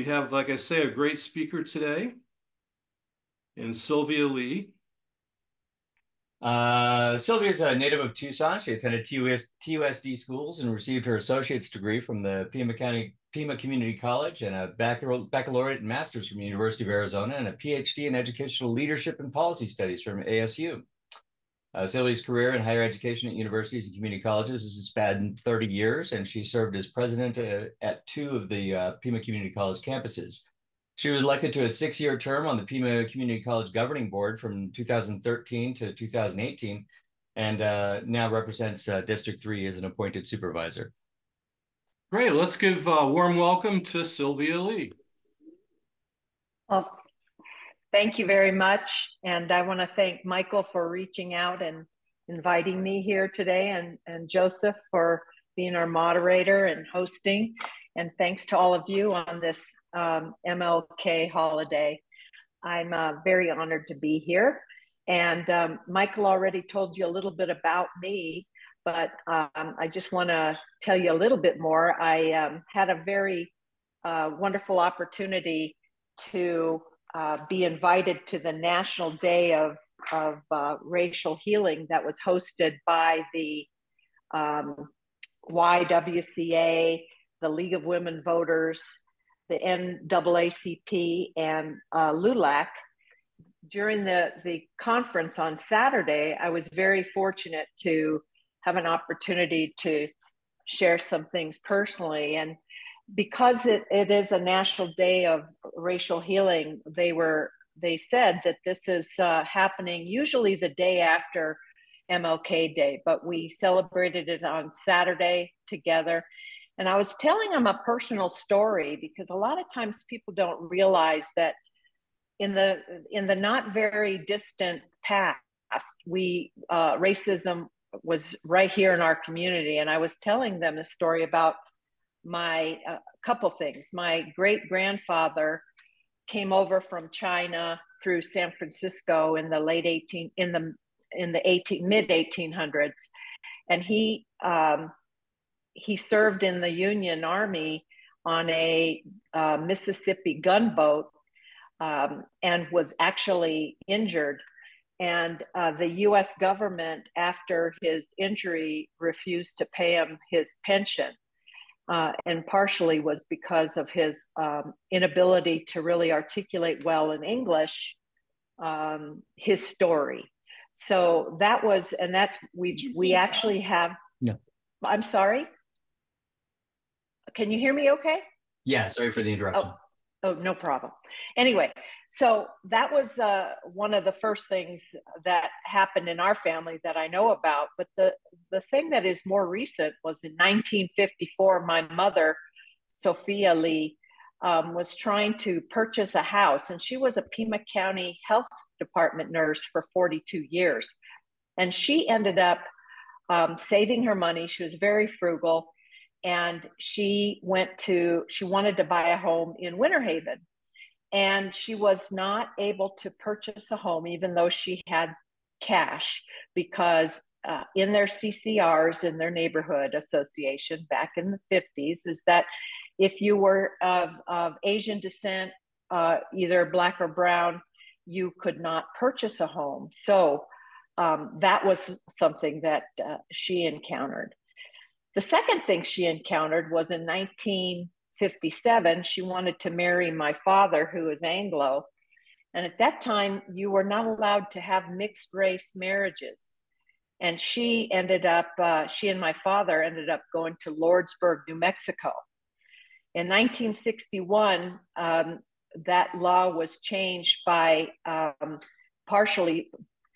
We have, like I say, a great speaker today in Sylvia Lee. Sylvia is a native of Tucson. She attended TUSD schools and received her associate's degree from the Pima Community College and a baccalaureate and master's from the University of Arizona and a PhD in educational leadership and policy studies from ASU. Sylvia's career in higher education at universities and community colleges has spanned 30 years, and she served as president at two of the Pima Community College campuses. She was elected to a 6-year term on the Pima Community College Governing Board from 2013 to 2018, and now represents District 3 as an appointed supervisor. Great. Let's give a warm welcome to Sylvia Lee. Well, thank you very much. And I want to thank Michael for reaching out and inviting me here today, and Joseph for being our moderator and hosting. And thanks to all of you on this MLK holiday. I'm very honored to be here. And Michael already told you a little bit about me, but I just want to tell you a little bit more. I had a very wonderful opportunity to be invited to the National Day of Racial Healing that was hosted by the YWCA, the League of Women Voters, the NAACP, and LULAC. During the conference on Saturday, I was very fortunate to have an opportunity to share some things personally. And because it is a National Day of Racial Healing, they said that this is happening usually the day after MLK Day, but we celebrated it on Saturday together. And I was telling them a personal story because a lot of times people don't realize that in the not very distant past, racism was right here in our community. And I was telling them a story about my couple things. My great grandfather came over from China through San Francisco in the mid 1800s, and he served in the Union Army on a Mississippi gunboat and was actually injured. And the US government, after his injury, refused to pay him his pension. And partially was because of his inability to really articulate well in English his story. So that was, and that's, we actually have. No. I'm sorry. Can you hear me okay? Yeah, sorry for the interruption. Oh, no problem. Anyway, so that was one of the first things that happened in our family that I know about. But the thing that is more recent was in 1954, my mother, Sophia Lee, was trying to purchase a house. And she was a Pima County Health Department nurse for 42 years. And she ended up saving her money. She was very frugal. And she wanted to buy a home in Winter Haven. And she was not able to purchase a home, even though she had cash, because in their CCRs, in their neighborhood association back in the 50s, is that if you were of Asian descent, either Black or brown, you could not purchase a home. So that was something that she encountered. The second thing she encountered was in 1957, she wanted to marry my father, who is Anglo. And at that time, you were not allowed to have mixed race marriages. And she and my father ended up going to Lordsburg, New Mexico. In 1961, that law was changed by partially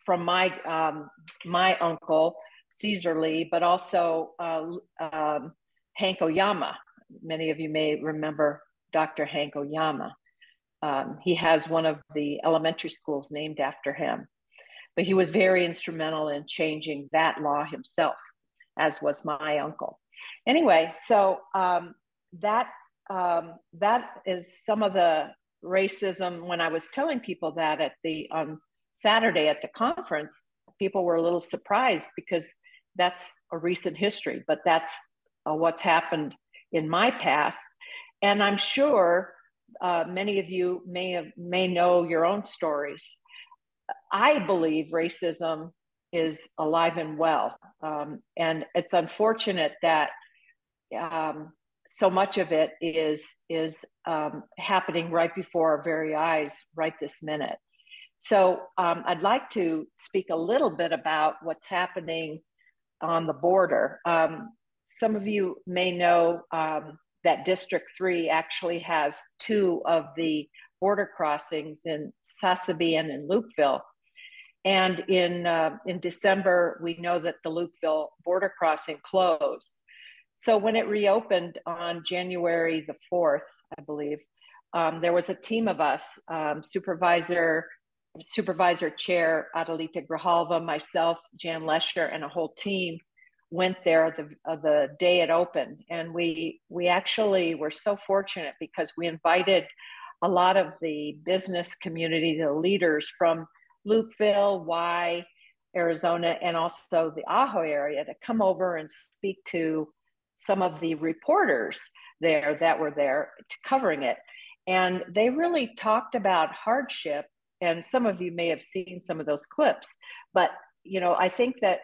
from my uncle, Caesar Lee, but also Hank Oyama. Many of you may remember Dr. Hank Oyama. He has one of the elementary schools named after him. But he was very instrumental in changing that law himself, as was my uncle. Anyway, so that is some of the racism. When I was telling people that on Saturday at the conference, people were a little surprised because that's a recent history, but that's what's happened in my past. And I'm sure many of you may know your own stories. I believe racism is alive and well, and it's unfortunate that so much of it is happening right before our very eyes, right this minute. So I'd like to speak a little bit about what's happening on the border. Some of you may know that District 3 actually has two of the border crossings in Sasabian and Lukeville. And in December, we know that the Lukeville border crossing closed. So when it reopened on January the 4th, I believe, there was a team of us, Supervisor Chair Adelita Grijalva, myself, Jan Lesher, and a whole team went there the day it opened. And we actually were so fortunate because we invited a lot of the business community, the leaders from Lukeville, Arizona, and also the Ajo area to come over and speak to some of the reporters there that were there covering it. And they really talked about hardship. And some of you may have seen some of those clips, but I think that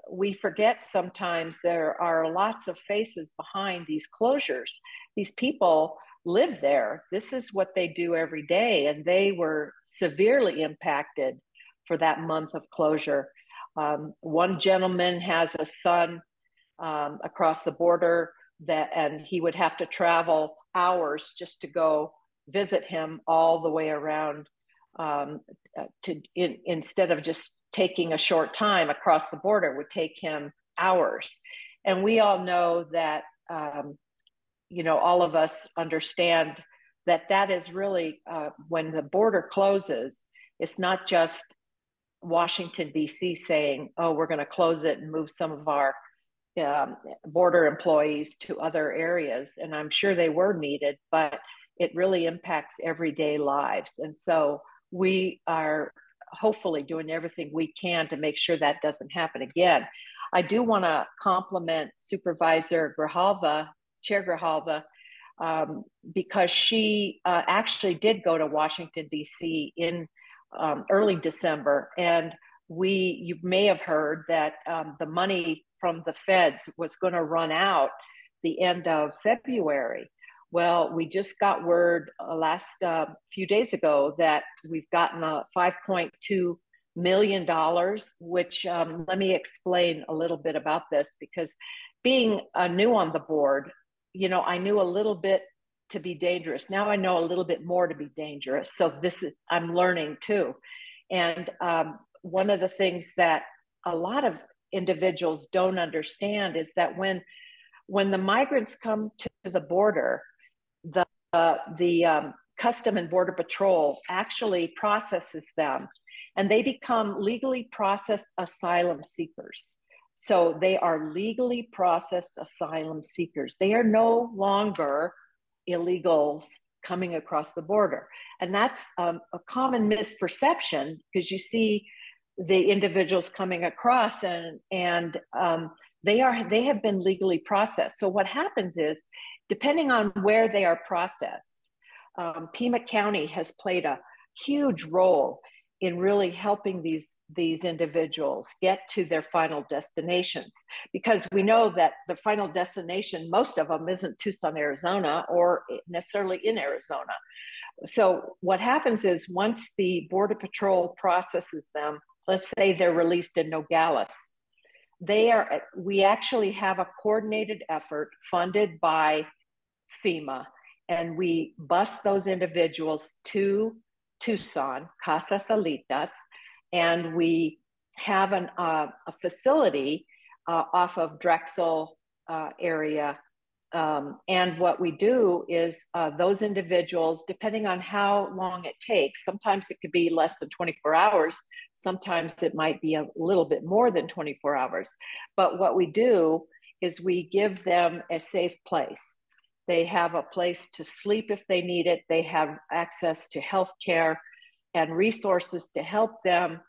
we forget sometimes there are lots of faces behind these closures. These people live there. This is what they do every day, and they were severely impacted for that month of closure. One gentleman has a son across the border and he would have to travel hours just to go visit him all the way around instead of just taking a short time across the border. It would take him hours. And we all know that, all of us understand that is really, when the border closes, it's not just Washington, D.C. saying, oh, we're going to close it and move some of our border employees to other areas. And I'm sure they were needed, but it really impacts everyday lives. And so we are hopefully doing everything we can to make sure that doesn't happen again. I do want to compliment Supervisor Grijalva, Chair Grijalva, because she actually did go to Washington, D.C. in early December. And you may have heard that the money from the feds was going to run out the end of February. Well, we just got word last few days ago that we've gotten a $5.2 million, which let me explain a little bit about this, because being new on the board, I knew a little bit to be dangerous. Now I know a little bit more to be dangerous. So I'm learning too. And one of the things that a lot of individuals don't understand is that when the migrants come to the border, the Custom and Border Patrol actually processes them, and they become legally processed asylum seekers. So they are legally processed asylum seekers. They are no longer illegals coming across the border. And that's a common misperception, because you see the individuals coming across and they have been legally processed. So what happens is, depending on where they are processed, Pima County has played a huge role in really helping these individuals get to their final destinations, because we know that the final destination, most of them, isn't Tucson, Arizona, or necessarily in Arizona. So what happens is, once the Border Patrol processes them, let's say they're released in Nogales, we actually have a coordinated effort funded by FEMA, and we bus those individuals to Tucson, Casas Alitas, and we have a facility off of Drexel area. And what we do is those individuals, depending on how long it takes, sometimes it could be less than 24 hours, sometimes it might be a little bit more than 24 hours. But what we do is we give them a safe place. They have a place to sleep if they need it. They have access to health care and resources to help them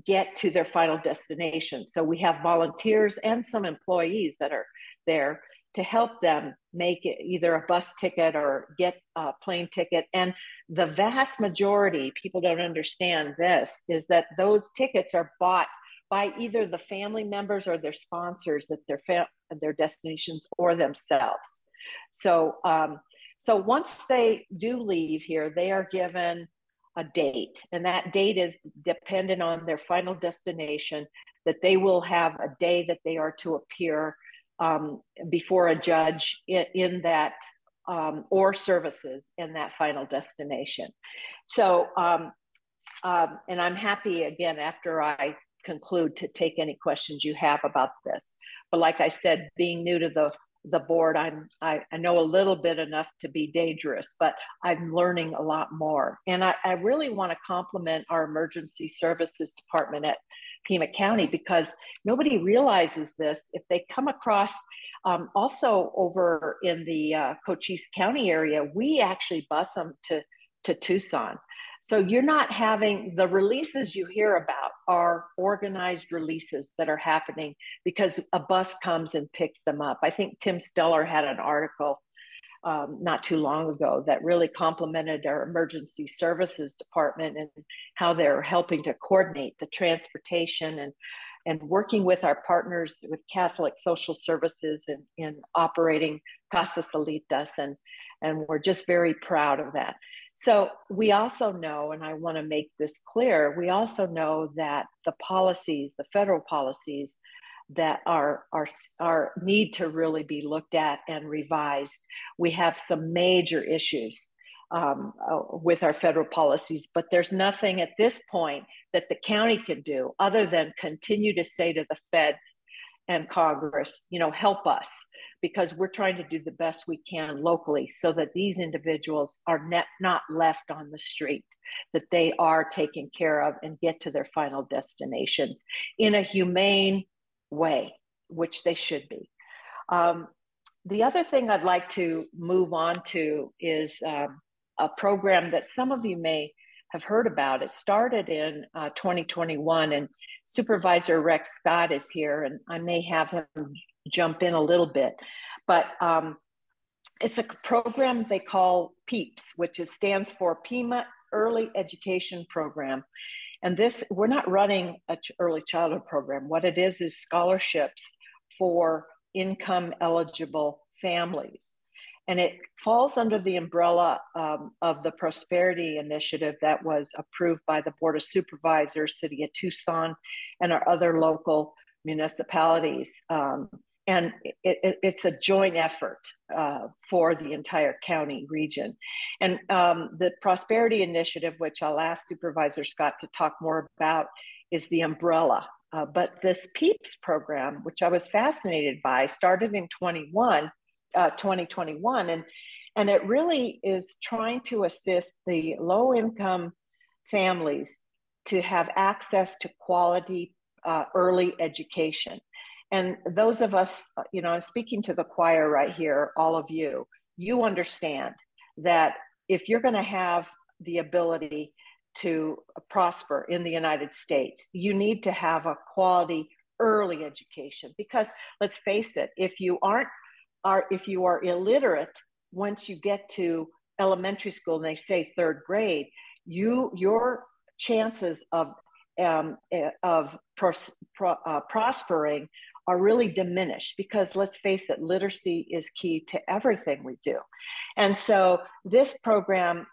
get to their final destination. So we have volunteers and some employees that are there to help them make it either a bus ticket or get a plane ticket. And the vast majority, people don't understand this, is that those tickets are bought by either the family members or their sponsors at their destinations or themselves. So, so once they do leave here, they are given a date, and that date is dependent on their final destination, that they will have a day that they are to appear before a judge in that or services in that final destination. So, and I'm happy again after I conclude to take any questions you have about this. But like I said, being new to the board, I know a little bit enough to be dangerous, but I'm learning a lot more. And I really want to compliment our emergency services department at Pima County, because nobody realizes this. If they come across, also over in the Cochise County area, we actually bus them to Tucson. So you're not having the releases you hear about are organized releases that are happening because a bus comes and picks them up. I think Tim Steller had an article not too long ago that really complimented our emergency services department and how they're helping to coordinate the transportation and working with our partners with Catholic Social Services in operating Casa Salitas, and we're just very proud of that. So we also know, and I want to make this clear, we also know that the policies, the federal policies that are need to really be looked at and revised. We have some major issues with our federal policies, but there's nothing at this point that the county can do other than continue to say to the feds and Congress, you know, help us, because we're trying to do the best we can locally so that these individuals are not left on the street, that they are taken care of and get to their final destinations in a humane way, which they should be. The other thing I'd like to move on to is a program that some of you may have heard about. It started in 2021, and Supervisor Rex Scott is here, and I may have him jump in a little bit, but it's a program they call PEEPS, which stands for Pima Early Education Program. And this, we're not running an early childhood program. What it is scholarships for income eligible families. And it falls under the umbrella of the Prosperity Initiative that was approved by the Board of Supervisors, City of Tucson, and our other local municipalities. And it's a joint effort for the entire county region. And the Prosperity Initiative, which I'll ask Supervisor Scott to talk more about, is the umbrella. But this PEEPS program, which I was fascinated by, started in 2021, and it really is trying to assist the low-income families to have access to quality early education. And those of us, you know, I'm speaking to the choir right here, all of you, you understand that if you're going to have the ability to prosper in the United States, you need to have a quality early education, because let's face it, if you are illiterate, once you get to elementary school and they say third grade, your chances of prospering are really diminished, because let's face it, literacy is key to everything we do. And so this program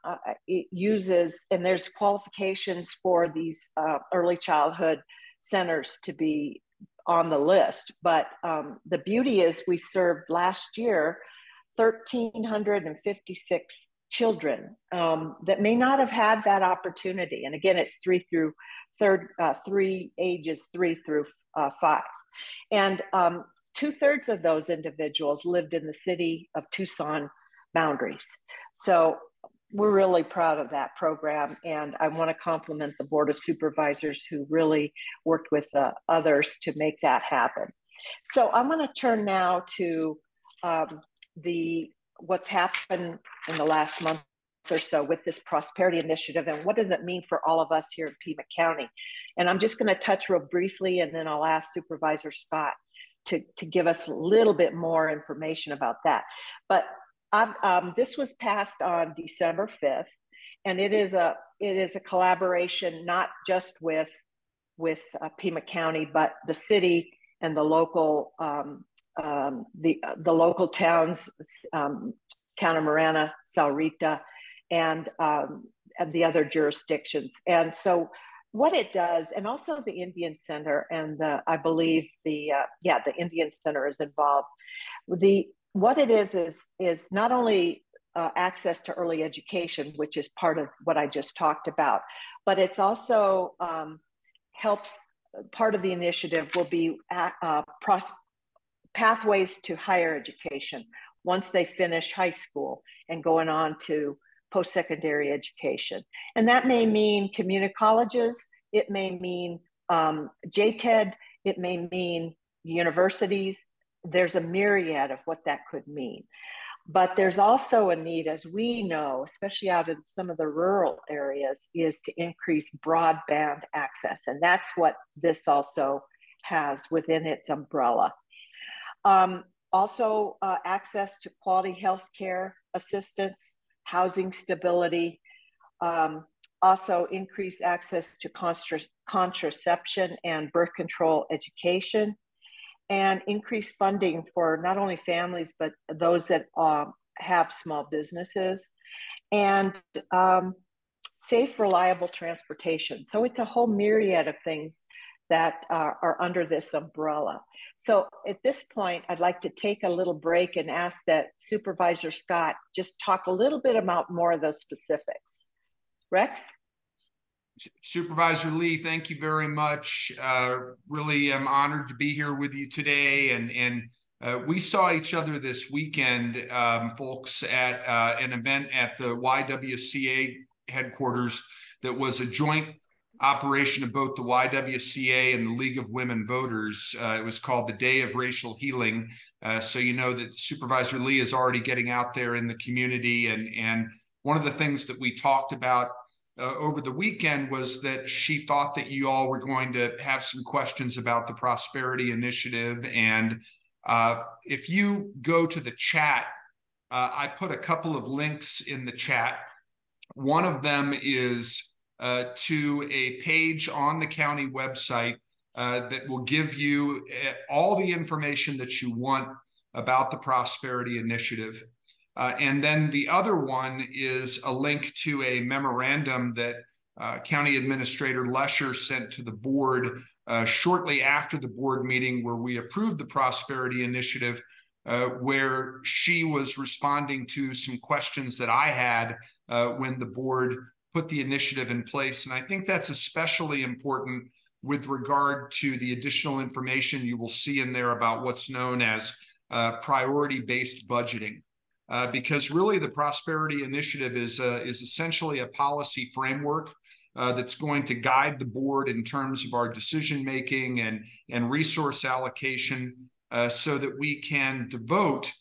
it uses, and there's qualifications for these early childhood centers to be on the list. But the beauty is we served last year 1,356 children that may not have had that opportunity. And again, it's ages 3 through 5. And 2/3 of those individuals lived in the city of Tucson boundaries. So we're really proud of that program. And I want to compliment the Board of Supervisors who really worked with others to make that happen. So I'm going to turn now to what's happened in the last month or so with this Prosperity Initiative, and what does it mean for all of us here in,,, Pima County. And I'm just going to touch real briefly, and then I'll ask Supervisor Scott to give us a little bit more information about that. But this was passed on December 5th, and it is a collaboration not just with Pima County, but the city and the local the local towns, Marana, Salrita, and the other jurisdictions. And so what it does, and also the Indian Center, and I believe the Indian Center is involved. What it is not only access to early education, which is part of what I just talked about, but it's also helps. Part of the initiative will be pathways to higher education once they finish high school and going on to post-secondary education. And that may mean community colleges, it may mean JTED, it may mean universities. There's a myriad of what that could mean. But there's also a need, as we know, especially out in some of the rural areas, is to increase broadband access. And that's what this also has within its umbrella. Also, access to quality healthcare assistance, housing stability, also increased access to contraception and birth control education, and increased funding for not only families, but those that have small businesses, and safe, reliable transportation. So it's a whole myriad of things that are under this umbrella. So at this point, I'd like to take a little break and ask that Supervisor Scott just talk a little bit about more of those specifics. Rex? Supervisor Lee, thank you very much. Really am honored to be here with you today. And we saw each other this weekend, folks, at an event at the YWCA headquarters that was a joint operation of both the YWCA and the League of Women Voters. It was called the Day of Racial Healing. So you know that Supervisor Lee is already getting out there in the community. And one of the things that we talked about over the weekend was that she thought that you all were going to have some questions about the Prosperity Initiative. And if you go to the chat, I put a couple of links in the chat. One of them is to a page on the county website that will give you all the information that you want about the Prosperity Initiative. And then the other one is a link to a memorandum that County Administrator Lesher sent to the board shortly after the board meeting where we approved the Prosperity Initiative, where she was responding to some questions that I had when the board put the initiative in place. And I think that's especially important with regard to the additional information you will see in there about what's known as priority-based budgeting. Because really the Prosperity Initiative is essentially a policy framework that's going to guide the board in terms of our decision-making and resource allocation so that we can devote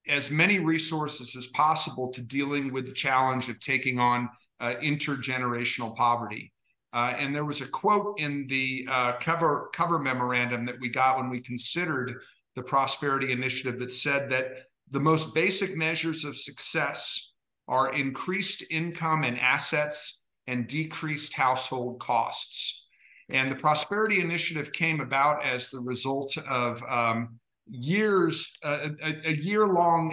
as many resources as possible to dealing with the challenge of taking on intergenerational poverty. And there was a quote in the cover memorandum that we got when we considered the Prosperity Initiative that said that the most basic measures of success are increased income and assets and decreased household costs. And the Prosperity Initiative came about as the result of a year-long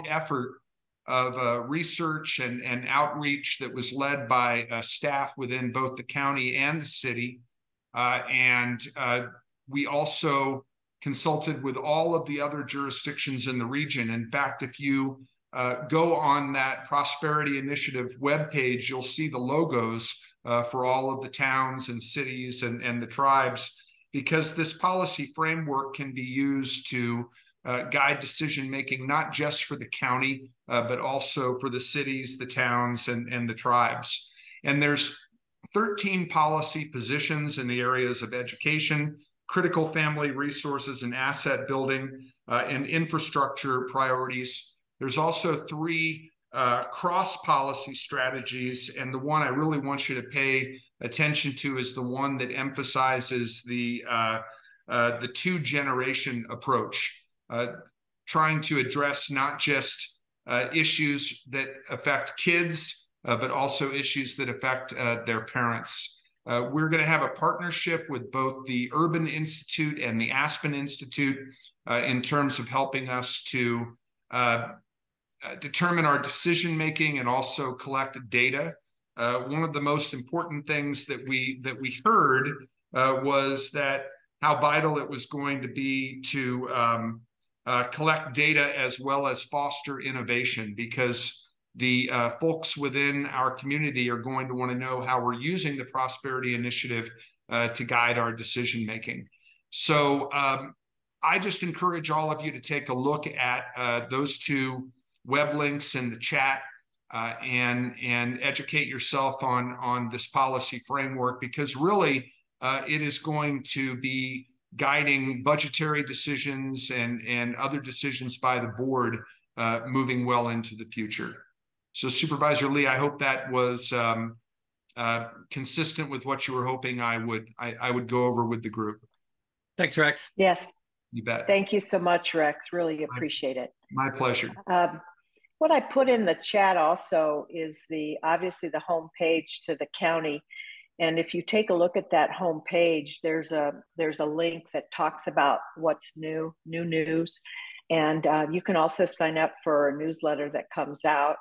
effort of research and outreach that was led by staff within both the county and the city. We also consulted with all of the other jurisdictions in the region. In fact, if you go on that Prosperity Initiative webpage, you'll see the logos for all of the towns and cities and the tribes, because this policy framework can be used to guide decision-making, not just for the county, but also for the cities, the towns, and the tribes. And there's 13 policy positions in the areas of education, critical family resources and asset building, and infrastructure priorities. There's also 3 cross-policy strategies, and the one I really want you to pay attention to is the one that emphasizes the the two-generation approach, trying to address not just issues that affect kids, but also issues that affect their parents. We're going to have a partnership with both the Urban Institute and the Aspen Institute in terms of helping us to determine our decision making and also collect data. One of the most important things that we heard was that how vital it was going to be to collect data as well as foster innovation, because the folks within our community are going to want to know how we're using the Prosperity Initiative to guide our decision making. So I just encourage all of you to take a look at those two web links in the chat and educate yourself on this policy framework, because really it is going to be guiding budgetary decisions and other decisions by the board moving well into the future. So Supervisor Lee, I hope that was consistent with what you were hoping I would go over with the group. Thanks, Rex. Yes. You bet. Thank you so much, Rex. Really appreciate it. My pleasure. What I put in the chat also is obviously the home page to the county. And if you take a look at that home page, there's a link that talks about what's new news. And you can also sign up for a newsletter that comes out.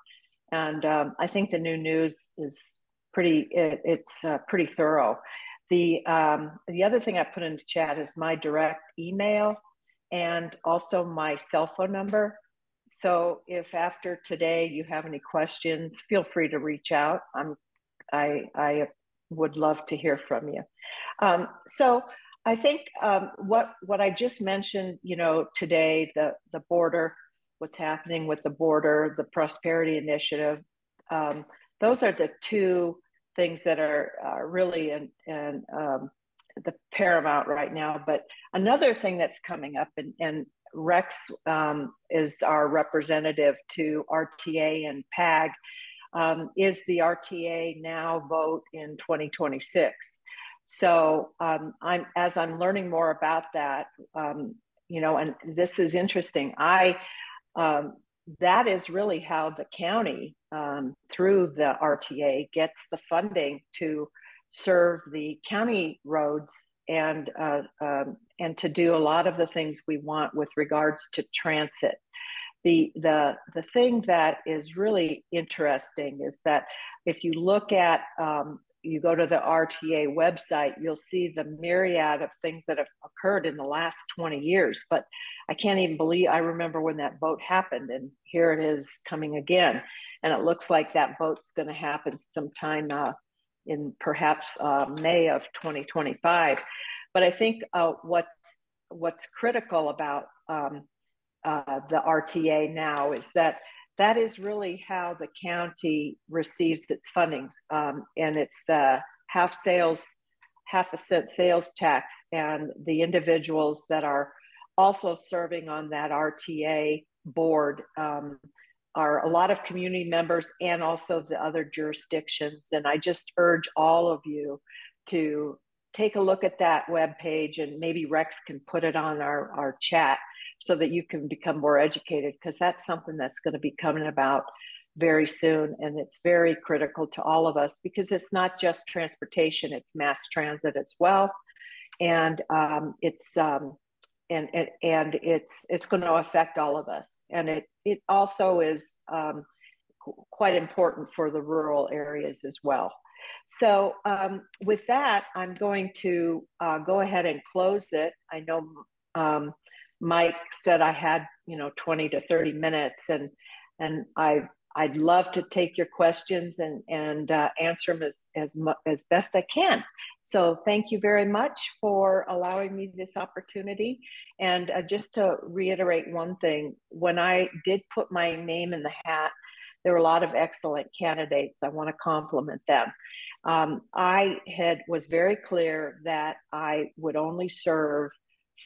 And I think the new news is pretty thorough. The other thing I put into chat is my direct email and also my cell phone number. So if after today you have any questions, feel free to reach out. I would love to hear from you. So I think what I just mentioned, today, the border, what's happening with the border, the Prosperity Initiative, those are the two things that are really the paramount right now. But another thing that's coming up, and Rex is our representative to RTA and PAG, is the RTA Now vote in 2026. So as I'm learning more about that, and this is interesting. That is really how the county, through the RTA, gets the funding to serve the county roads and to do a lot of the things we want with regards to transit. The thing that is really interesting is that if you look at you go to the RTA website, you'll see the myriad of things that have occurred in the last 20 years. But I can't even believe, I remember when that vote happened, and here it is coming again. And it looks like that vote's going to happen sometime in perhaps May of 2025. But I think what's critical about the RTA Now is that is really how the county receives its fundings. And it's the half a cent sales tax, and the individuals that are also serving on that RTA board are a lot of community members and also the other jurisdictions. And I just urge all of you to take a look at that webpage, and maybe Rex can put it on our chat so that you can become more educated, because that's something that's going to be coming about very soon. And it's very critical to all of us, because it's not just transportation, it's mass transit as well. And it's going to affect all of us. And it also is quite important for the rural areas as well. So with that, I'm going to go ahead and close it. I know Mike said I had 20 to 30 minutes, and I'd love to take your questions and answer them as best I can. So thank you very much for allowing me this opportunity. And just to reiterate one thing, when I did put my name in the hat, there were a lot of excellent candidates. I want to compliment them. I was very clear that I would only serve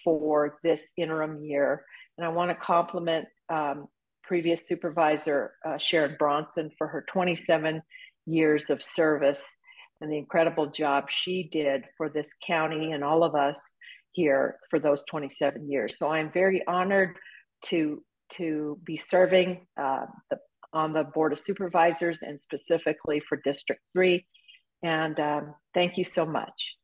for this interim year. And I want to compliment previous Supervisor Sharon Bronson for her 27 years of service and the incredible job she did for this county and all of us here for those 27 years. So I'm very honored to be serving on the Board of Supervisors and specifically for District 3. And thank you so much.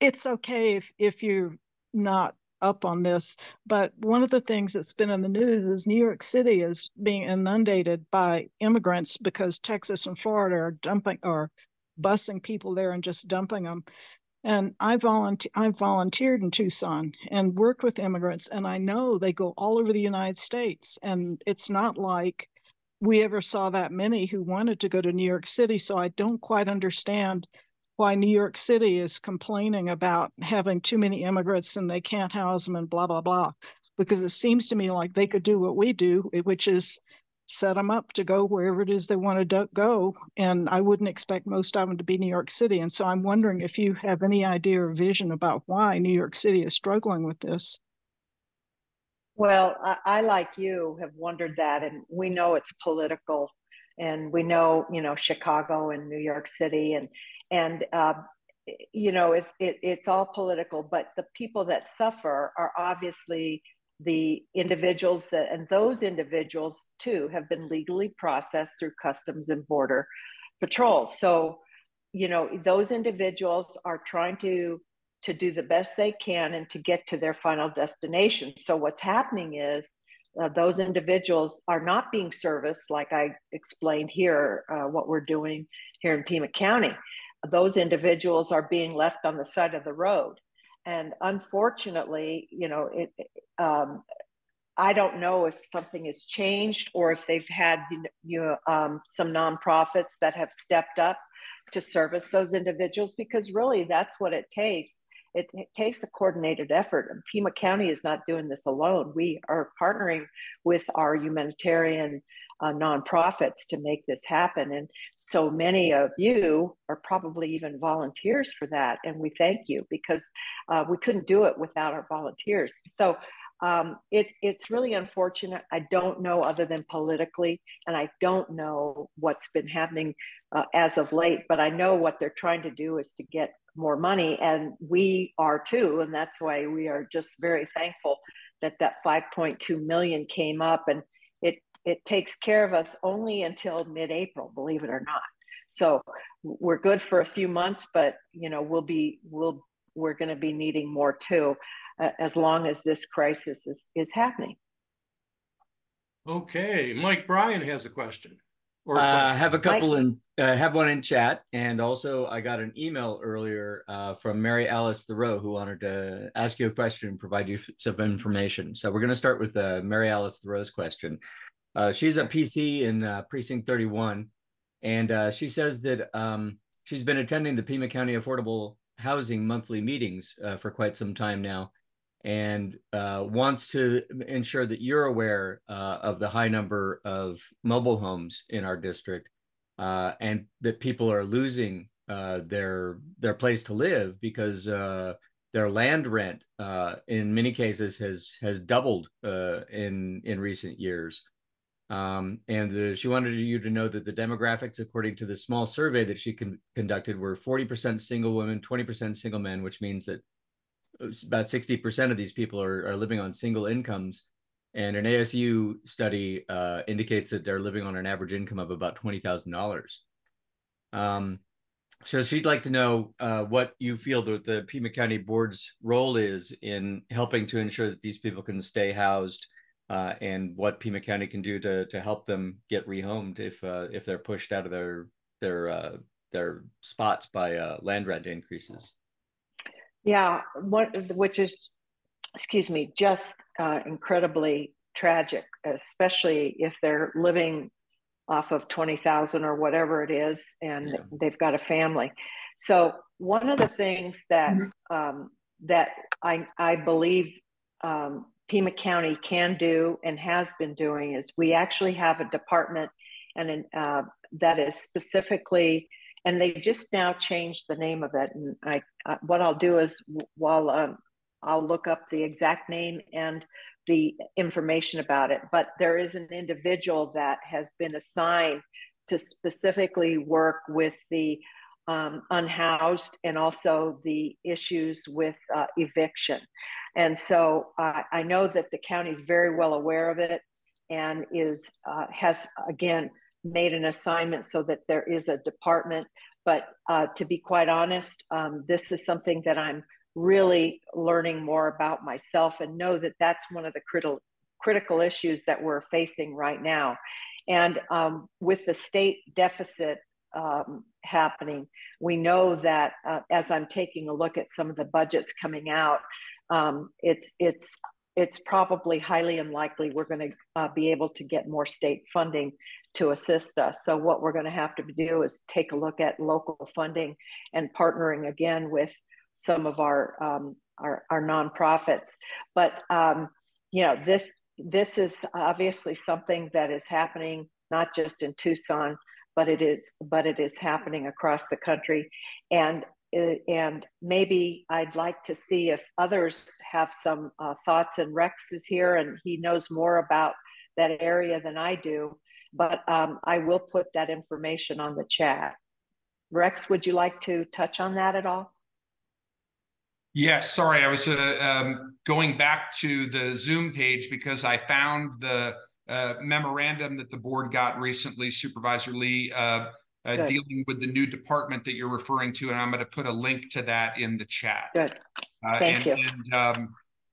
It's okay if you're not up on this, but one of the things that's been in the news is New York City is being inundated by immigrants because Texas and Florida are dumping or busing people there and just dumping them. And I've volunteered in Tucson and worked with immigrants, and I know they go all over the United States. And it's not like we ever saw that many who wanted to go to New York City. So I don't quite understand why New York City is complaining about having too many immigrants and they can't house them and blah, blah, blah. Because it seems to me like they could do what we do, which is set them up to go wherever it is they want to go. And I wouldn't expect most of them to be New York City. And so I'm wondering if you have any idea or vision about why New York City is struggling with this. Well, I like you have wondered that, and we know it's political, and we know, Chicago and New York City, and it's all political, but the people that suffer are obviously the individuals and those individuals too have been legally processed through Customs and Border Patrol. So, those individuals are trying to do the best they can and to get to their final destination. So what's happening is those individuals are not being serviced, like I explained here, what we're doing here in Pima County. Those individuals are being left on the side of the road. And unfortunately, I don't know if something has changed or if they've had some nonprofits that have stepped up to service those individuals, because really that's what it takes. It takes a coordinated effort. And Pima County is not doing this alone. We are partnering with our humanitarian nonprofits to make this happen. And so many of you are probably even volunteers for that. And we thank you, because we couldn't do it without our volunteers. So it's really unfortunate. I don't know other than politically, and I don't know what's been happening as of late, but I know what they're trying to do is to get more money, and we are too. And that's why we are just very thankful that 5.2 million came up, and it takes care of us only until mid-April, believe it or not. So we're good for a few months, but we're going to be needing more too, as long as this crisis is happening. Okay, Mike Bryan has a question. I have a couple have one in chat, and also I got an email earlier from Mary Alice Thoreau, who wanted to ask you a question and provide you some information. So we're going to start with Mary Alice Thoreau's question. She's a PC in Precinct 31, and she says that she's been attending the Pima County Affordable Housing monthly meetings for quite some time now, and wants to ensure that you're aware of the high number of mobile homes in our district, and that people are losing their place to live because their land rent in many cases has doubled in recent years. And she wanted you to know that the demographics, according to the small survey that she conducted, were 40% single women, 20% single men, which means that about 60% of these people are living on single incomes. And an ASU study indicates that they're living on an average income of about $20,000. So she'd like to know what you feel that the Pima County Board's role is in helping to ensure that these people can stay housed, and what Pima County can do to help them get rehomed if they're pushed out of their spots by land rent increases. Yeah, which is, excuse me, just incredibly tragic, especially if they're living off of 20,000 or whatever it is, and they've got a family. So one of the things that that I believe Pima County can do and has been doing is we actually have a department and that is specifically, and they just now changed the name of it. And what I'll do is I'll look up the exact name and the information about it. But there is an individual that has been assigned to specifically work with the unhoused, and also the issues with eviction. And so I know that the county is very well aware of it, and has again made an assignment so that there is a department. But to be quite honest, this is something that I'm really learning more about myself, and know that that's one of the critical issues that we're facing right now. And with the state deficit happening, we know that as I'm taking a look at some of the budgets coming out, it's probably highly unlikely we're going to be able to get more state funding to assist us. So what we're going to have to do is take a look at local funding and partnering again with some of our nonprofits. But you know, this is obviously something that is happening not just in Tucson, but it is happening across the country. And maybe I'd like to see if others have some thoughts. And Rex is here, and he knows more about that area than I do. But I will put that information on the chat. Rex, would you like to touch on that at all? Yes, sorry, I was going back to the Zoom page because I found the memorandum that the board got recently, Supervisor Lee, dealing with the new department that you're referring to, and I'm going to put a link to that in the chat. Good, thank you.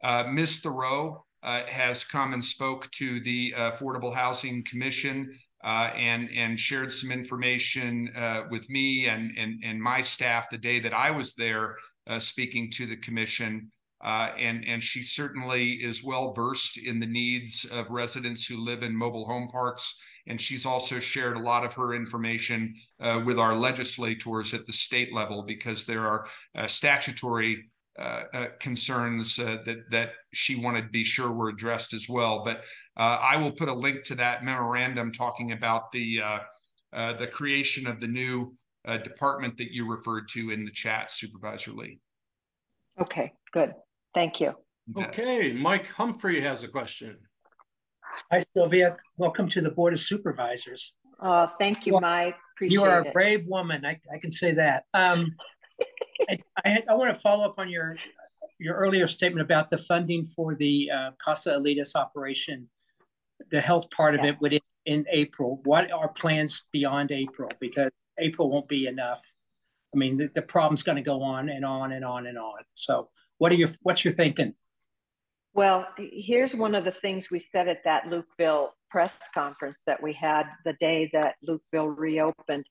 And Ms. Thoreau has come and spoke to the Affordable Housing Commission and shared some information with me and my staff the day that I was there speaking to the commission. And she certainly is well versed in the needs of residents who live in mobile home parks. And she's also shared a lot of her information with our legislators at the state level, because there are statutory concerns that she wanted to be sure were addressed as well. But I will put a link to that memorandum talking about the creation of the new department that you referred to in the chat, Supervisor Lee. Okay, good. Thank you. Okay, Mike Humphrey has a question. Hi, Sylvia. Welcome to the Board of Supervisors. Thank you, Well, Mike. Appreciate you are a it. brave woman. I can say that. I want to follow up on your earlier statement about the funding for the Casa Elitas operation, the health part of it within in April. What are plans beyond April? Because April won't be enough. I mean, the problem's going to go on and on and on and on. So what's your thinking? Well, here's one of the things we said at that Lukeville press conference that we had the day that Lukeville reopened.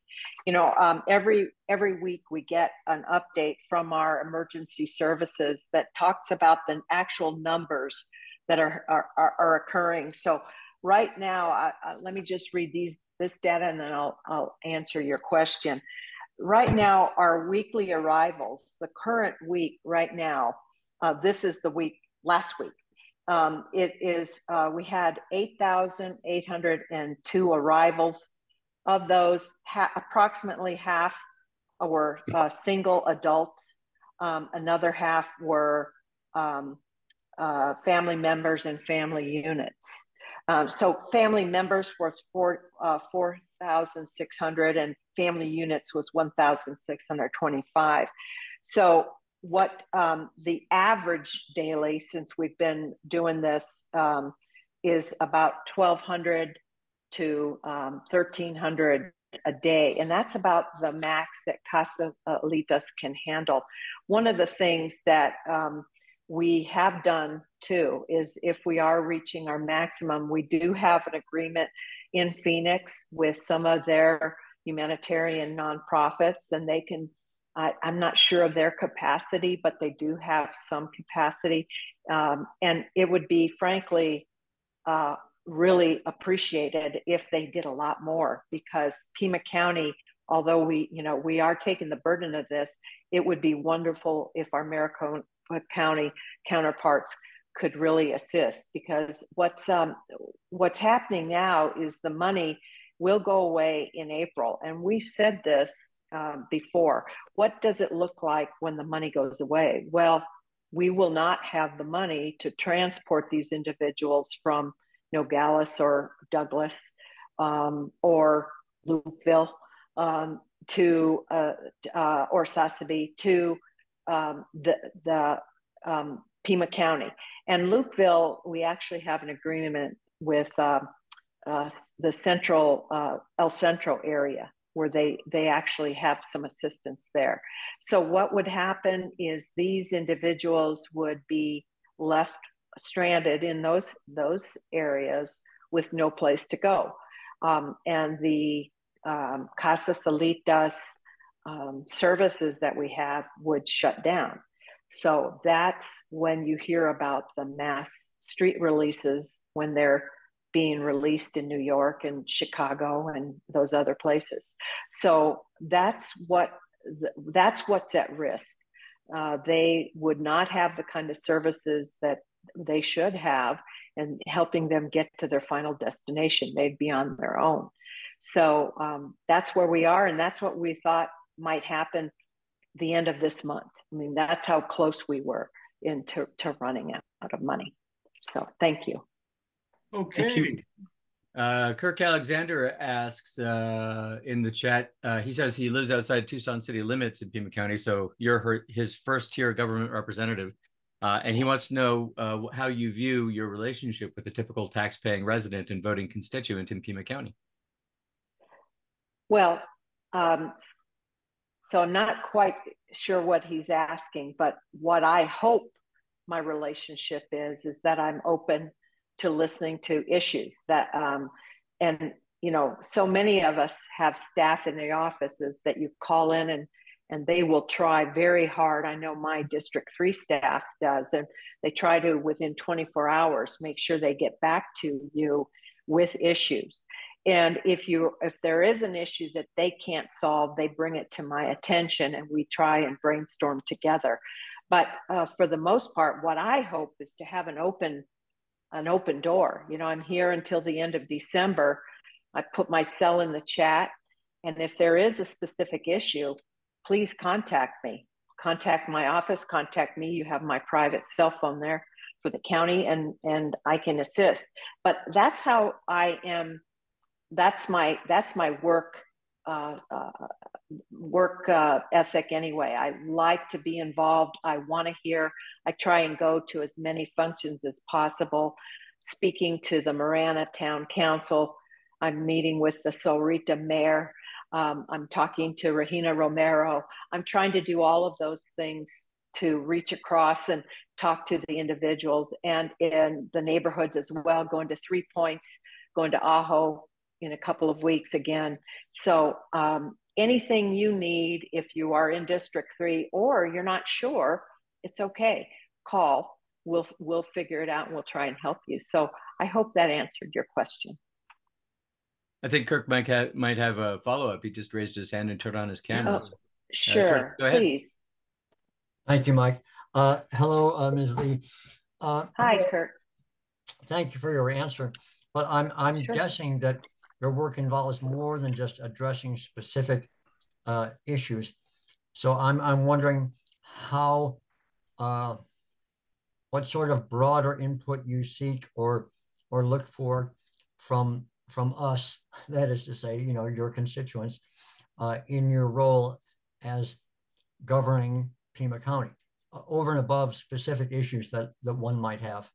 You know, every week we get an update from our emergency services that talks about the actual numbers that are occurring. So right now, let me just read this data, and then I'll answer your question. Right now, our weekly arrivals, the current week right now, this is the week last week. We had 8,802 arrivals. Of those, approximately half were single adults. Another half were family members and family units. So family members was 4,600 and family units was 1,625. So what the average daily, since we've been doing this, is about 1,200 to 1,300 a day. And that's about the max that Casa Elitas can handle. One of the things that we have done too is, if we are reaching our maximum, we do have an agreement in Phoenix with some of their humanitarian nonprofits, and they can, I'm not sure of their capacity, but they do have some capacity. And it would be, frankly, really appreciated if they did a lot more, because Pima County, although we are taking the burden of this, it would be wonderful if our Maricopa County counterparts could really assist, because what's happening now is the money will go away in April. And we said this before. What does it look like when the money goes away? Well, we will not have the money to transport these individuals from Nogales or Douglas or Lukeville to or Sasabe to the Pima County. And Lukeville, we actually have an agreement with the central El Centro area, where they actually have some assistance there. So what would happen is these individuals would be left stranded in those areas with no place to go. And the Casa Salitas services that we have would shut down. So that's when you hear about the mass street releases, when they're being released in New York and Chicago and those other places. So that's what's at risk. They would not have the kind of services that they should have, and helping them get to their final destination. They'd be on their own. So that's where we are, and that's what we thought might happen the end of this month. I mean, that's how close we were to running out of money. So thank you. Okay. Kirk Alexander asks in the chat, he says he lives outside Tucson city limits in Pima County, so you're his first tier government representative. And he wants to know how you view your relationship with the typical tax-paying resident and voting constituent in Pima County. Well, so I'm not quite sure what he's asking, but what I hope my relationship is that I'm open to listening to issues that, and you know, so many of us have staff in the offices that you call in and they will try very hard. I know my District 3 staff does, and they try to, within 24 hours, make sure they get back to you with issues. And if there is an issue that they can't solve, they bring it to my attention and we try and brainstorm together. But for the most part, what I hope is to have an open door. You know, I'm here until the end of December. I put my cell in the chat. And if there is a specific issue, please contact me. Contact my office, contact me. You have my private cell phone there for the county, and I can assist. But that's how I am. That's my work ethic anyway. I like to be involved. I want to hear. I try and go to as many functions as possible. Speaking to the Marana Town Council, I'm meeting with the Solrita Mayor. I'm talking to Regina Romero. I'm trying to do all of those things to reach across and talk to the individuals and in the neighborhoods as well, going to 3 Points, going to Ajo in a couple of weeks again. So anything you need, if you are in District 3 or you're not sure, it's okay. Call. We'll figure it out and we'll try and help you. So I hope that answered your question. I think Kirk might have a follow-up. He just raised his hand and turned on his camera. Oh, sure, Kirk, go ahead. Please. Thank you, Mike. Hello, Ms. Lee. Hi, Kirk. Thank you for your answer. But I'm Sure. guessing that your work involves more than just addressing specific issues. So I'm wondering how, what sort of broader input you seek or look for from us, that is to say, you know, your constituents, in your role as governing Pima County, over and above specific issues that one might have.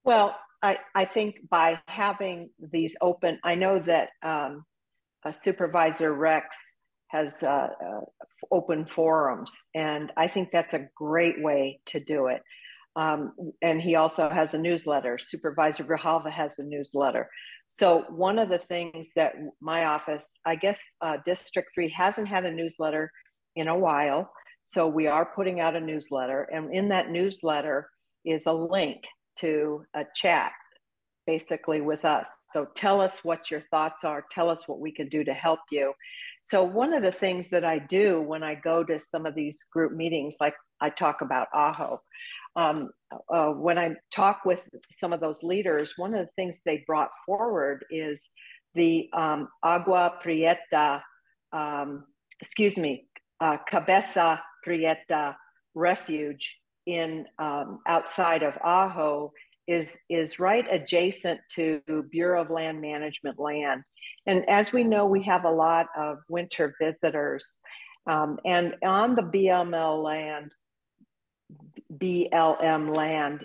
Well, I think by having these open, I know that Supervisor Rex has open forums, and I think that's a great way to do it. And he also has a newsletter. Supervisor Grijalva has a newsletter. So one of the things that my office, I guess District 3 hasn't had a newsletter in a while. So we are putting out a newsletter. And in that newsletter is a link to a chat basically with us. So tell us what your thoughts are. Tell us what we can do to help you. So one of the things that I do when I go to some of these group meetings, like I talk about Ajo, when I talk with some of those leaders, one of the things they brought forward is the Agua Prieta, Cabeza Prieta refuge in outside of Ajo, is right adjacent to Bureau of Land Management land. And as we know, we have a lot of winter visitors. And on the BLM land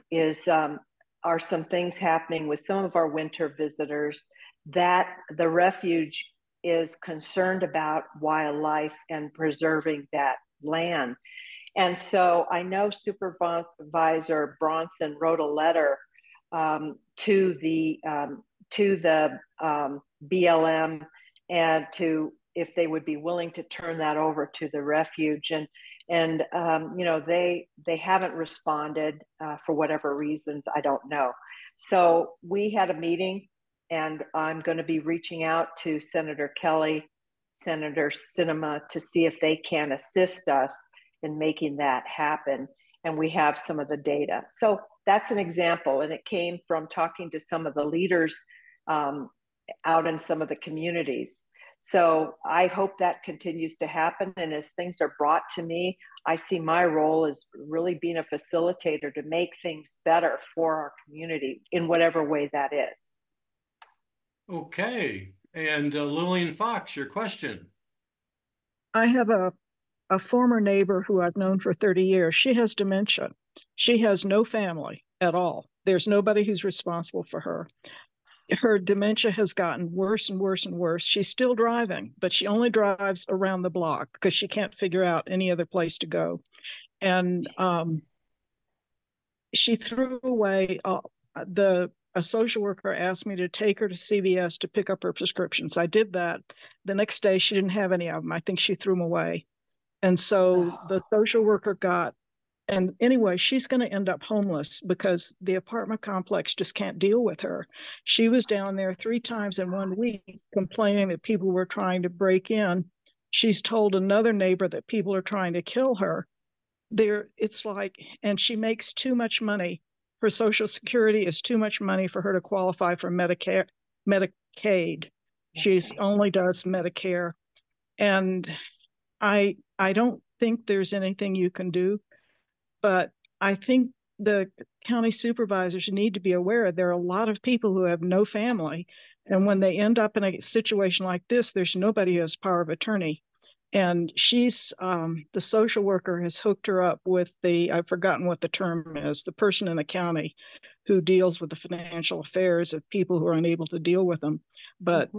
are some things happening with some of our winter visitors that the refuge is concerned about wildlife and preserving that land. And so I know Supervisor Bronson wrote a letter to the BLM and to if they would be willing to turn that over to the refuge. And you know, they haven't responded for whatever reasons, I don't know. So we had a meeting, and I'm going to be reaching out to Senator Kelly, Senator Sinema, to see if they can assist us in making that happen. And we have some of the data. So that's an example. And it came from talking to some of the leaders out in some of the communities. So I hope that continues to happen. And as things are brought to me, I see my role as really being a facilitator to make things better for our community in whatever way that is. Okay. And Lillian Fox, your question. I have a former neighbor who I've known for 30 years. She has dementia. She has no family at all. There's nobody who's responsible for her. Her dementia has gotten worse and worse and worse. She's still driving, but she only drives around the block because she can't figure out any other place to go. And she threw away a social worker asked me to take her to CVS to pick up her prescriptions. I did that. The next day, she didn't have any of them. I think she threw them away. And so the social worker and anyway, she's going to end up homeless because the apartment complex just can't deal with her. She was down there 3 times in 1 week complaining that people were trying to break in. She's told another neighbor that people are trying to kill her. It's like, and she makes too much money. Her Social Security is too much money for her to qualify for Medicaid. She only does Medicare. And I don't think there's anything you can do. But I think the county supervisors need to be aware there are a lot of people who have no family. And when they end up in a situation like this, there's nobody who has power of attorney. And she's, the social worker has hooked her up with I've forgotten what the term is, the person in the county who deals with the financial affairs of people who are unable to deal with them. But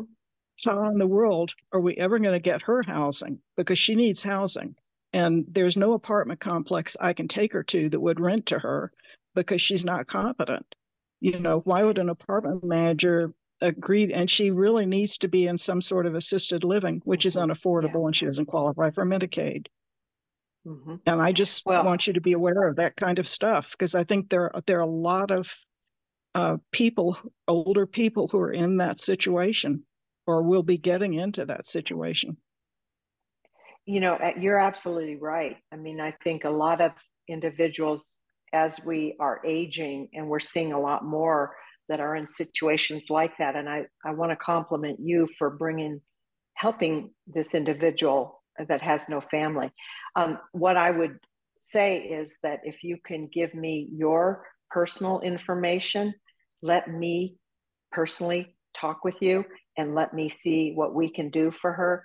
how in the world are we ever going to get her housing? Because she needs housing. And there's no apartment complex I can take her to that would rent to her because she's not competent. You know, why would an apartment manager agree? And she really needs to be in some sort of assisted living, which is unaffordable, and she doesn't qualify for Medicaid. And I just want you to be aware of that kind of stuff, because I think there are a lot of people, older people, who are in that situation or will be getting into that situation. You know, you're absolutely right. I mean, I think a lot of individuals, as we are aging, and we're seeing a lot more that are in situations like that. And I want to compliment you for helping this individual that has no family. What I would say is that if you can give me your personal information, let me personally talk with you and let me see what we can do for her.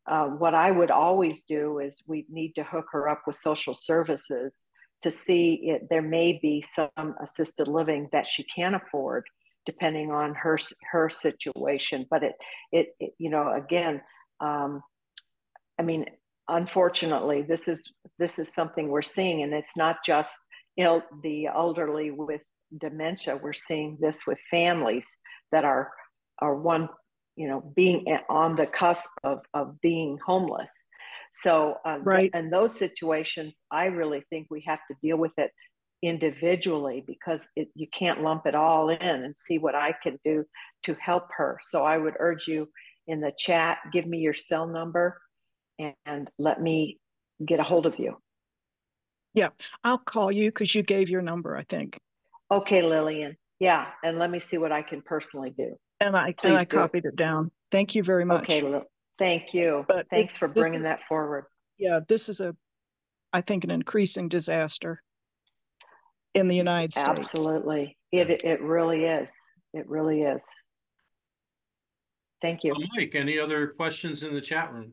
What I would always do is we need to hook her up with social services to see there may be some assisted living that she can afford depending on her situation. But it you know, again, I mean, unfortunately, this is something we're seeing, and it's not just, you know, the elderly with dementia. We're seeing this with families that are you know, being on the cusp of being homeless. So in those situations, I really think we have to deal with it individually, because you can't lump it all in and see what I can do to help her. So I would urge you in the chat, give me your cell number and let me get a hold of you. Yeah, I'll call you because you gave your number, I think. Okay, Lillian. Yeah, and let me see what I can personally do. And I copied it down. Thank you very much. Okay, thank you. But thanks for bringing that forward. Yeah, this is I think, an increasing disaster in the United States. Absolutely. It really is. It really is. Thank you. Mike, any other questions in the chat room?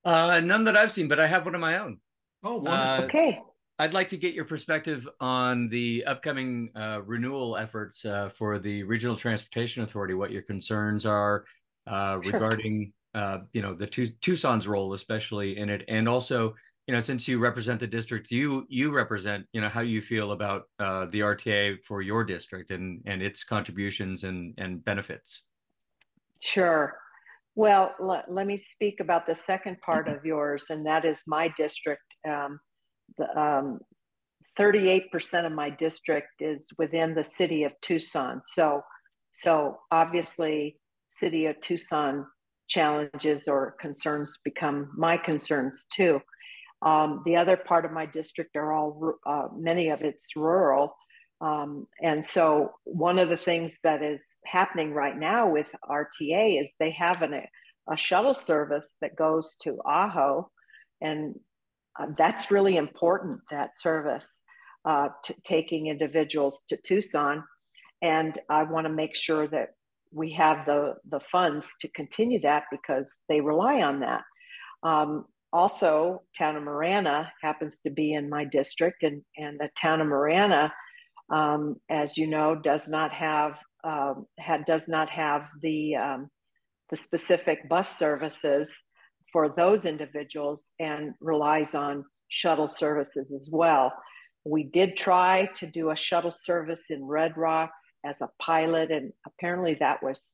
None that I've seen, but I have one of my own. Oh, wonderful. Okay. I'd like to get your perspective on the upcoming renewal efforts for the Regional Transportation Authority, what your concerns are regarding, the Tucson's role, especially in it. And also, since you represent the district, you represent, how you feel about the RTA for your district and its contributions and benefits. Sure. Well, let me speak about the second part of yours, and that is my district. 38% of my district is within the city of Tucson. So obviously, city of Tucson challenges or concerns become my concerns too. The other part of my district are all, many of it's rural. And so one of the things that is happening right now with RTA is they have a shuttle service that goes to Ajo, and that's really important, that service, taking individuals to Tucson. And I want to make sure that we have the funds to continue that because they rely on that. Also, town of Marana happens to be in my district, and the town of Marana, as you know, does not have the specific bus services for those individuals and relies on shuttle services as well. We did try to do a shuttle service in Red Rocks as a pilot, and apparently that was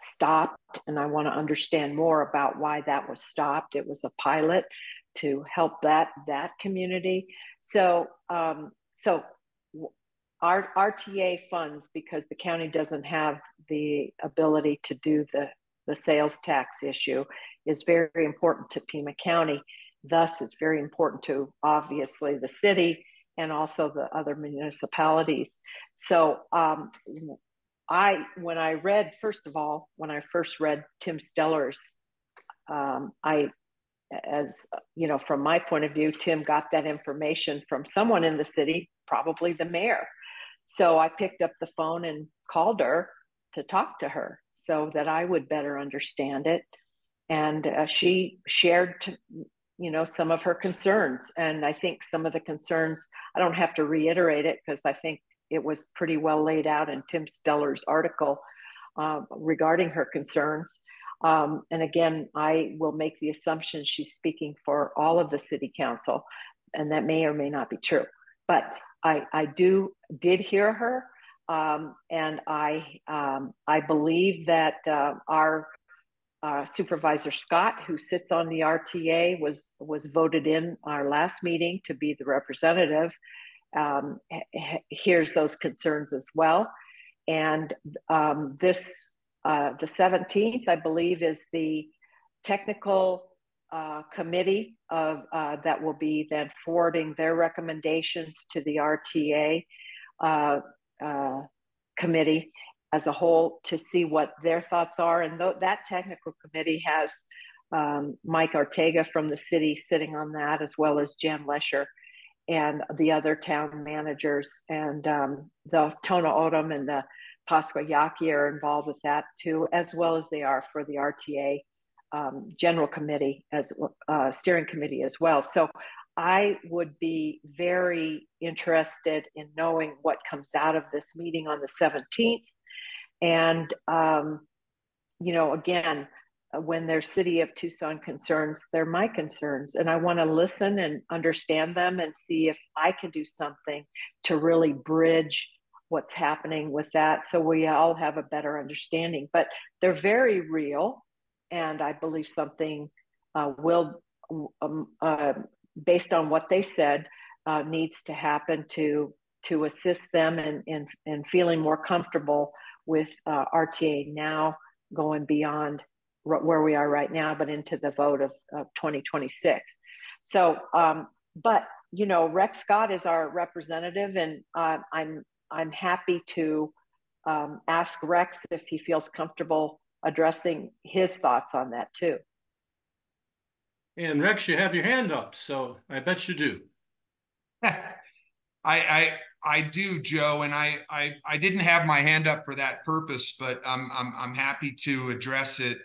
stopped. And I want to understand more about why that was stopped. It was a pilot to help that community. So our RTA funds, because the county doesn't have the ability to do the sales tax issue, is very important to Pima County. Thus, it's very important to obviously the city and also the other municipalities. So when I first read Tim Steller's, as you know, from my point of view, Tim got that information from someone in the city, probably the mayor. So I picked up the phone and called her to talk to her so that I would better understand it. And she shared, some of her concerns. And I think some of the concerns, I don't have to reiterate it because I think it was pretty well laid out in Tim Steller's article regarding her concerns. And again, I will make the assumption she's speaking for all of the city council, and that may or may not be true. But I did hear her, and I believe that our Supervisor Scott, who sits on the RTA, was voted in our last meeting to be the representative, hears those concerns as well. And the 17th, I believe, is the technical committee that will be then forwarding their recommendations to the RTA committee as a whole to see what their thoughts are. And that technical committee has Mike Ortega from the city sitting on that, as well as Jan Lesher and the other town managers, and the Tona Odom and the Pascua Yaki are involved with that too, as well as they are for the RTA general committee as steering committee as well. So I would be very interested in knowing what comes out of this meeting on the 17th. And, again, when there's city of Tucson concerns, they're my concerns. And I want to listen and understand them and see if I can do something to really bridge what's happening with that, so we all have a better understanding. But they're very real. And I believe something will, based on what they said, needs to happen to assist them in feeling more comfortable with RTA now going beyond where we are right now, but into the vote of 2026. So, but Rex Scott is our representative, and I'm happy to ask Rex if he feels comfortable addressing his thoughts on that too. And Rex, you have your hand up, so I bet you do. I I do, Joe, and I didn't have my hand up for that purpose, but I'm happy to address it.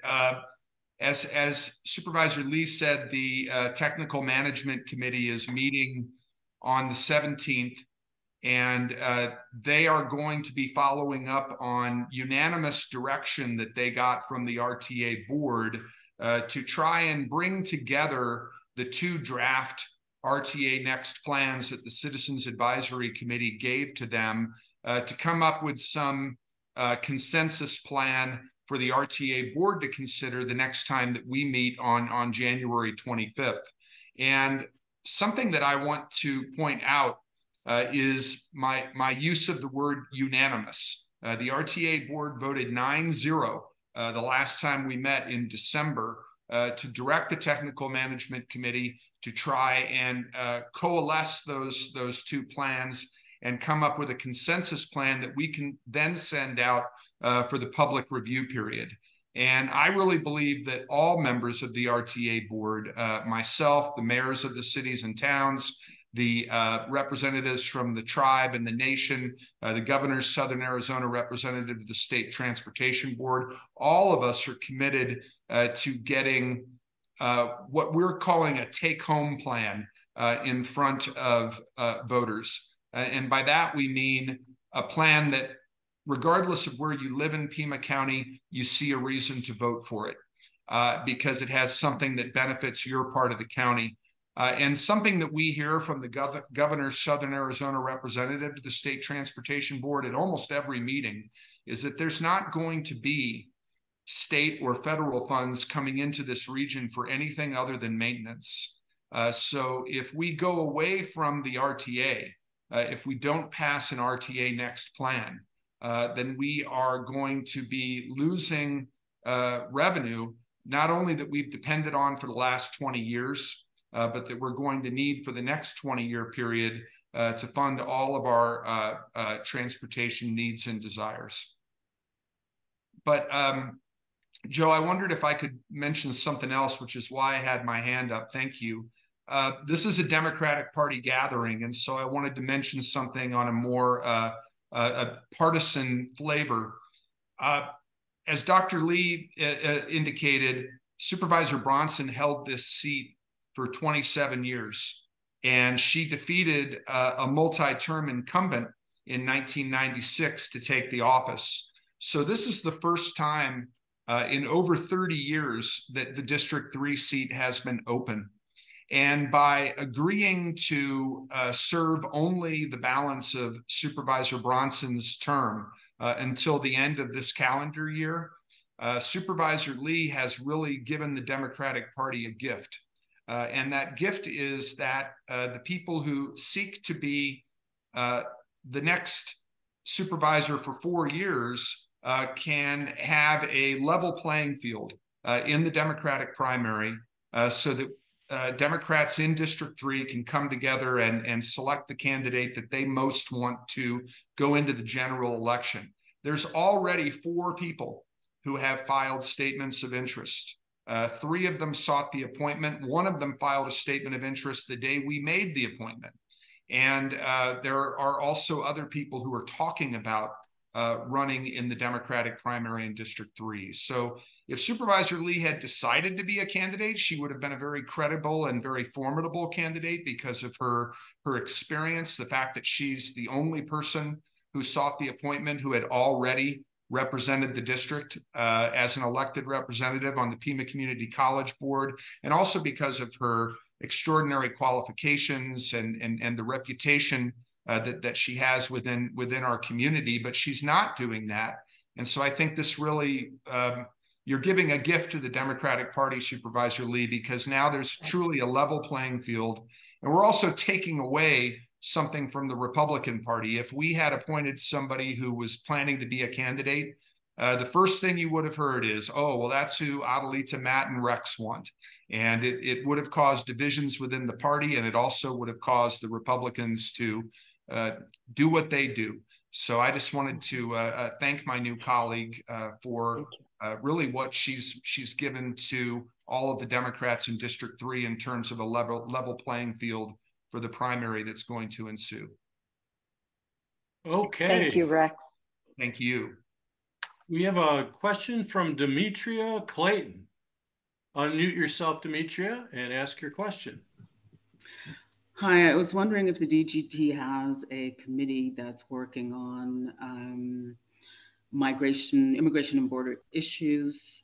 As Supervisor Lee said, the Technical Management Committee is meeting on the 17th, and they are going to be following up on unanimous direction that they got from the RTA board to try and bring together the two draft RTA Next plans that the Citizens Advisory Committee gave to them to come up with some consensus plan for the RTA board to consider the next time that we meet on January 25th. And something that I want to point out is my use of the word unanimous. The RTA board voted 9-0 the last time we met in December to direct the Technical Management Committee to try and coalesce those two plans and come up with a consensus plan that we can then send out for the public review period. And I really believe that all members of the RTA board, myself, the mayors of the cities and towns, the representatives from the tribe and the nation, the governor's Southern Arizona representative of the State Transportation Board, all of us are committed to getting what we're calling a take-home plan in front of voters. And by that, we mean a plan that, regardless of where you live in Pima County, you see a reason to vote for it because it has something that benefits your part of the county. And something that we hear from the governor's Southern Arizona representative to the State Transportation Board at almost every meeting is that there's not going to be state or federal funds coming into this region for anything other than maintenance. So if we go away from the RTA, if we don't pass an RTA Next plan, then we are going to be losing revenue, not only that we've depended on for the last 20 years, but that we're going to need for the next 20-year period to fund all of our transportation needs and desires. But Joe, I wondered if I could mention something else, which is why I had my hand up. Thank you. This is a Democratic Party gathering, and so I wanted to mention something on a more a partisan flavor. As Dr. Lee indicated, Supervisor Bronson held this seat for 27 years, and she defeated a multi-term incumbent in 1996 to take the office. So this is the first time in over 30 years that the District 3 seat has been open. And by agreeing to serve only the balance of Supervisor Bronson's term until the end of this calendar year, Supervisor Lee has really given the Democratic Party a gift. And that gift is that the people who seek to be the next supervisor for 4 years can have a level playing field in the Democratic primary so that Democrats in District 3 can come together and select the candidate that they most want to go into the general election. There's already 4 people who have filed statements of interest. 3 of them sought the appointment. 1 of them filed a statement of interest the day we made the appointment. And there are also other people who are talking about running in the Democratic primary in District 3. So if Supervisor Lee had decided to be a candidate, she would have been a very credible and very formidable candidate because of her experience, the fact that she's the only person who sought the appointment who had already represented the district as an elected representative on the Pima Community College Board, and also because of her extraordinary qualifications and the reputation that she has within our community. But she's not doing that. And so I think this really, you're giving a gift to the Democratic Party, Supervisor Lee, because now there's truly a level playing field. And we're also taking away something from the Republican Party. If we had appointed somebody who was planning to be a candidate, the first thing you would have heard is, oh, well, that's who Adelita, Matt, and Rex want. And it would have caused divisions within the party, and it also would have caused the Republicans to do what they do. So I just wanted to thank my new colleague for really what she's given to all of the Democrats in District 3 in terms of a level playing field for the primary that's going to ensue. Okay. Thank you, Rex. Thank you. We have a question from Demetria Clayton. Unmute yourself, Demetria, and ask your question. Hi, I was wondering if the DGT has a committee that's working on immigration and border issues.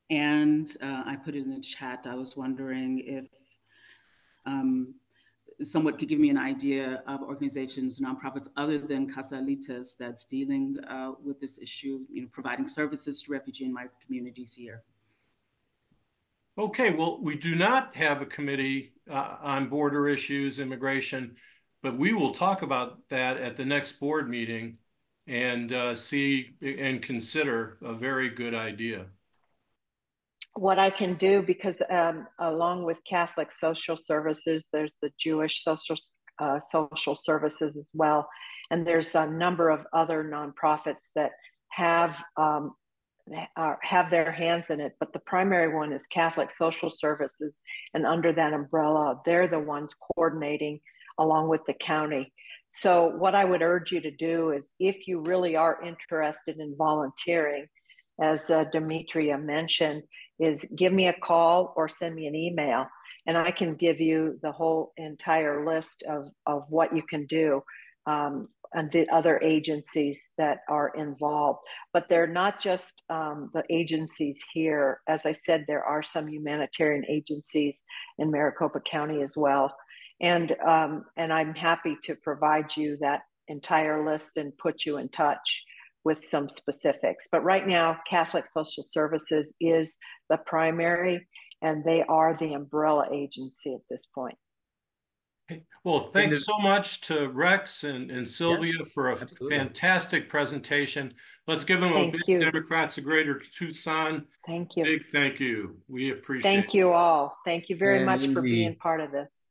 And I put it in the chat. I was wondering if someone could give me an idea of organizations, nonprofits other than Casa Alitas that's dealing with this issue, providing services to refugee and migrant communities here. Okay, well, we do not have a committee on border issues, immigration, but we will talk about that at the next board meeting and see and consider a very good idea. What I can do, because along with Catholic Social Services, there's the Jewish social services as well, and there's a number of other nonprofits that have their hands in it, but the primary one is Catholic Social Services, and under that umbrella, they're the ones coordinating along with the county. So what I would urge you to do is, if you really are interested in volunteering, as Demetria mentioned, is give me a call or send me an email, and I can give you the whole entire list of what you can do, and the other agencies that are involved. But they're not just the agencies here. As I said, there are some humanitarian agencies in Maricopa County as well. And I'm happy to provide you that entire list and put you in touch with some specifics. But right now, Catholic Social Services is the primary, and they are the umbrella agency at this point. Well, thanks so much to Rex and Sylvia for a absolutely. fantastic presentation. Let's give them a big Democrats of Greater Tucson. Thank you. Big thank you. We appreciate it. Thank you all. Thank you very And much for Lindsay. being part of this.